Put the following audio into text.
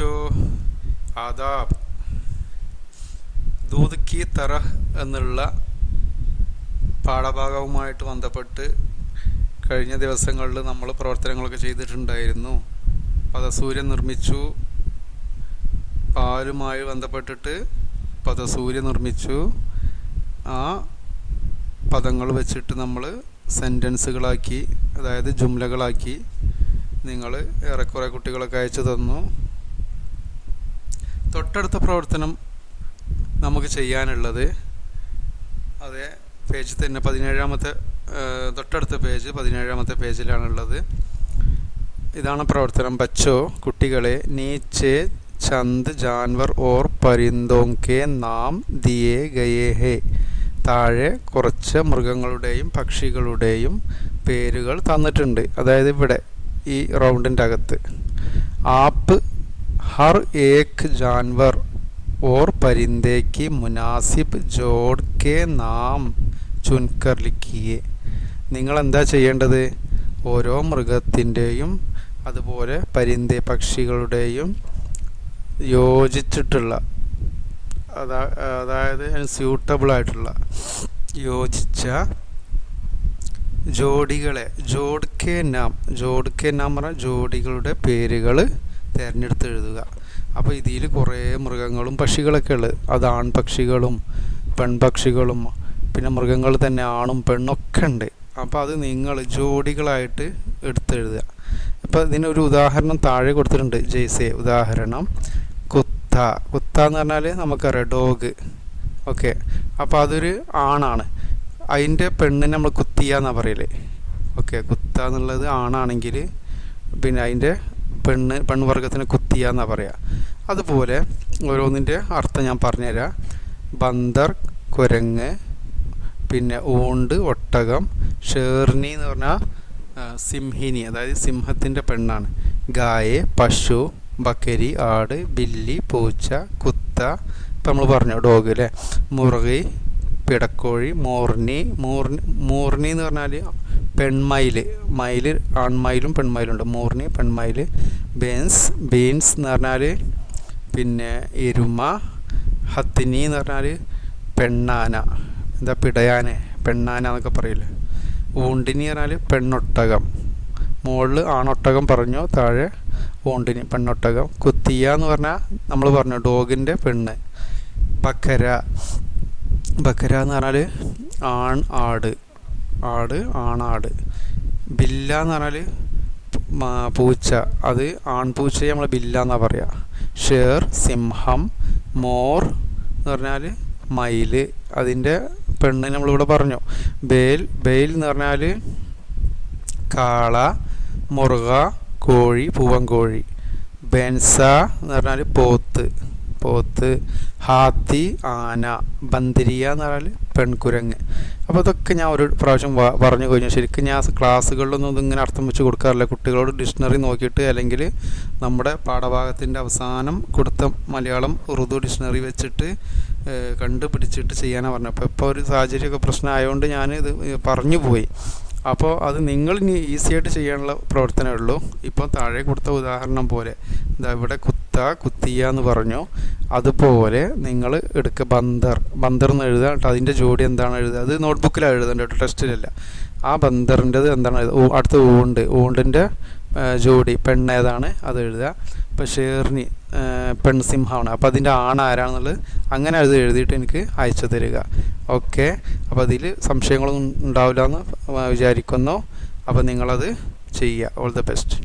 बच्चों आदाब दूध की तरह എന്നുള്ള പാഠഭാഗവുമായിട്ട് ബന്ധപ്പെട്ട് കഴിഞ്ഞ ദിവസങ്ങളിൽ നമ്മൾ പ്രവർത്തനങ്ങളൊക്കെ ചെയ്തിട്ടുണ്ടായിരുന്നു. പദസൂര്യൻ നിർമ്മിച്ചു, പാലുമായി ബന്ധപ്പെട്ടിട്ട് പദസൂര്യൻ നിർമ്മിച്ചു. ആ പദങ്ങൾ വെച്ചിട്ട് നമ്മൾ സെൻറ്റൻസുകളാക്കി, അതായത് ജുംലകളാക്കി നിങ്ങൾ ഏറെക്കുറെ കുട്ടികളൊക്കെ അയച്ചു തന്നു. തൊട്ടടുത്ത പ്രവർത്തനം നമുക്ക് ചെയ്യാനുള്ളത് അതേ പേജ് തന്നെ 17ാമത്തെ തൊട്ടടുത്ത പേജ് 17ാമത്തെ പേജിലാണുള്ളത്. ഇതാണ് പ്രവർത്തനം. ബച്ചോ കുട്ടികളെ, നീച്ചെ ചന്ദ് ജാൻവർ ഓർ പരിന്തോം കെ നാം ദിയേ ഗയേ ഹേ, താഴെ കുറച്ച് മൃഗങ്ങളുടെയും പക്ഷികളുടെയും പേരുകൾ തന്നിട്ടുണ്ട്. അതായത് ഇവിടെ ഈ റൗണ്ടിൻ്റെ അകത്ത് ആപ്പ് ഹർ ഏക് ജാൻവർ ഓർ പരിന്തേക്ക് മുനാസിബ് ജോഡ് കെ നാം ചുൻകർ ലിഖിയേ. നിങ്ങൾ എന്താ ചെയ്യേണ്ടത്? ഓരോ മൃഗത്തിൻ്റെയും അതുപോലെ പരിന്തേ പക്ഷികളുടെയും യോജിച്ചിട്ടുള്ള അതായത് സ്യൂട്ടബിൾ ആയിട്ടുള്ള യോജിച്ച ജോഡികളെ ജോഡ് കെ നാം പറഞ്ഞാൽ ജോഡികളുടെ പേരുകൾ തിരഞ്ഞെടുത്ത് എഴുതുക. അപ്പോൾ ഇതിൽ കുറേ മൃഗങ്ങളും പക്ഷികളൊക്കെ ഉള്ളത്. അത് ആൺപക്ഷികളും പെൺപക്ഷികളും പിന്നെ മൃഗങ്ങൾ തന്നെ ആണും പെണ്ണൊക്കെ ഉണ്ട്. അപ്പോൾ അത് നിങ്ങൾ ജോഡികളായിട്ട് എടുത്തെഴുതുക. അപ്പോൾ ഇതിനൊരു ഉദാഹരണം താഴെ കൊടുത്തിട്ടുണ്ട്. ജയ്സെ ഉദാഹരണം കുത്ത എന്ന് പറഞ്ഞാൽ നമുക്കറിയാം ഡോഗ്. ഓക്കെ, അപ്പോൾ അതൊരു ആണാണ്. അതിൻ്റെ പെണ്ണിനെ നമ്മൾ കുത്തിയാന്നാണ് പറയല്. ഓക്കെ, കുത്ത എന്നുള്ളത് ആണാണെങ്കിൽ പിന്നെ അതിൻ്റെ പെൺവർഗത്തിന് കുത്തിയാന്നാണ് പറയുക. അതുപോലെ ഓരോന്നിൻ്റെ അർത്ഥം ഞാൻ പറഞ്ഞുതരാം. ബന്ദർ കുരങ്ങ്, പിന്നെ ഊണ്ട് ഒട്ടകം, ഷേർണി എന്ന് പറഞ്ഞാൽ സിംഹിനി അതായത് സിംഹത്തിൻ്റെ പെണ്ണാണ്, ഗായ് പശു, ബക്കരി ആട്, ബില്ലി പൂച്ച, കുത്ത ഇപ്പം നമ്മൾ പറഞ്ഞു ഡോഗ് അല്ലേ, മുറുകി പിടക്കോഴി, മൂർണി എന്ന് പറഞ്ഞാൽ പെൺമയിൽ, മയിൽ ആൺമയിലും പെൺമയിലും ഉണ്ട്, മൂർണി പെൺമയിൽ, ബീൻസ് എന്ന് പറഞ്ഞാൽ പിന്നെ എരുമ, ഹത്തിനി എന്ന് പറഞ്ഞാൽ പെണ്ണാന, എന്താ പിടയാന പെണ്ണാന എന്നൊക്കെ പറയില്ലേ, ഊണ്ടിനി പറഞ്ഞാൽ പെണ്ണൊട്ടകം, മുകളിൽ ആണൊട്ടകം പറഞ്ഞു, താഴെ ഊണ്ടിനി പെണ്ണൊട്ടകം, കുത്തിയ എന്ന് പറഞ്ഞാൽ നമ്മൾ പറഞ്ഞു ഡോഗിൻ്റെ പെണ്ണ്, ബക്കര എന്ന് പറഞ്ഞാൽ ആണാട്, ബില്ല എന്ന് പറഞ്ഞാൽ പൂച്ച, അത് ആൺപൂച്ചയെ നമ്മൾ ബില്ല എന്നാണ് പറയുക, ഷേർ സിംഹം, മോർ എന്ന് പറഞ്ഞാൽ മയിൽ, അതിൻ്റെ പെണ്ണ് നമ്മളിവിടെ പറഞ്ഞു, ബെയിൽ എന്ന് പറഞ്ഞാൽ കാള, മുറുക കോഴി പൂവൻകോഴി, ബെൻസ എന്ന് പറഞ്ഞാൽ പോത്ത്, ഹാത്തി ആന, ബന്ദിരിയ എന്ന് പറഞ്ഞാൽ പെൺകുരങ്ങ്. അപ്പോൾ ഇതൊക്കെ ഞാൻ ഒരു പ്രാവശ്യം പറഞ്ഞു കഴിഞ്ഞു. ശരിക്കും ഞാൻ ക്ലാസ്സുകളിലൊന്നും ഇതിങ്ങനെ അർത്ഥം വെച്ച് കൊടുക്കാറില്ല. കുട്ടികളോട് ഡിക്ഷണറി നോക്കിയിട്ട് അല്ലെങ്കിൽ നമ്മുടെ പാഠഭാഗത്തിൻ്റെ അവസാനം കൊടുത്ത മലയാളം ഉറുദു ഡിക്ഷണറി വെച്ചിട്ട് കണ്ടുപിടിച്ചിട്ട് ചെയ്യാനാണ് പറഞ്ഞത്. അപ്പോൾ ഇപ്പോൾ ഒരു സാഹചര്യമൊക്കെ പ്രശ്നമായതുകൊണ്ട് ഞാൻ ഇത് പറഞ്ഞു പോയി. അപ്പോൾ അത് നിങ്ങൾ ഇനി ഈസിയായിട്ട് ചെയ്യാനുള്ള പ്രവർത്തനമേ ഉള്ളൂ. ഇപ്പോൾ താഴെ കൊടുത്ത ഉദാഹരണം പോലെ ഇതാ ഇവിടെ കുത്തിയ എന്ന് പറഞ്ഞു. അതുപോലെ നിങ്ങൾ എടുക്കുക ബന്ദർ എന്ന് എഴുതുക. കേട്ടോ, അതിൻ്റെ ജോഡി എന്താണ് എഴുതുക? അത് നോട്ട്ബുക്കിലാണ് എഴുതേണ്ടത് കേട്ടോ, ടെസ്റ്റിലല്ല. ആ ബന്ദറിൻ്റെത് എന്താണ് എഴുതുക? അടുത്ത ഊണ്ടിൻ്റെ ജോഡി പെണ്ണേതാണ് അത് എഴുതുക. ഇപ്പോൾ ഷേർണി പെൺസിംഹമാണ്, അപ്പോൾ അതിൻ്റെ ആരാണെന്നുള്ളത് അങ്ങനെ അത് എഴുതിയിട്ട് എനിക്ക് അയച്ചു തരിക. ഓക്കെ, അപ്പോൾ അതിൽ സംശയങ്ങളൊന്നും ഉണ്ടാവില്ല എന്ന് വിചാരിക്കുന്നു. അപ്പോൾ നിങ്ങളത് ചെയ്യുക. All the best.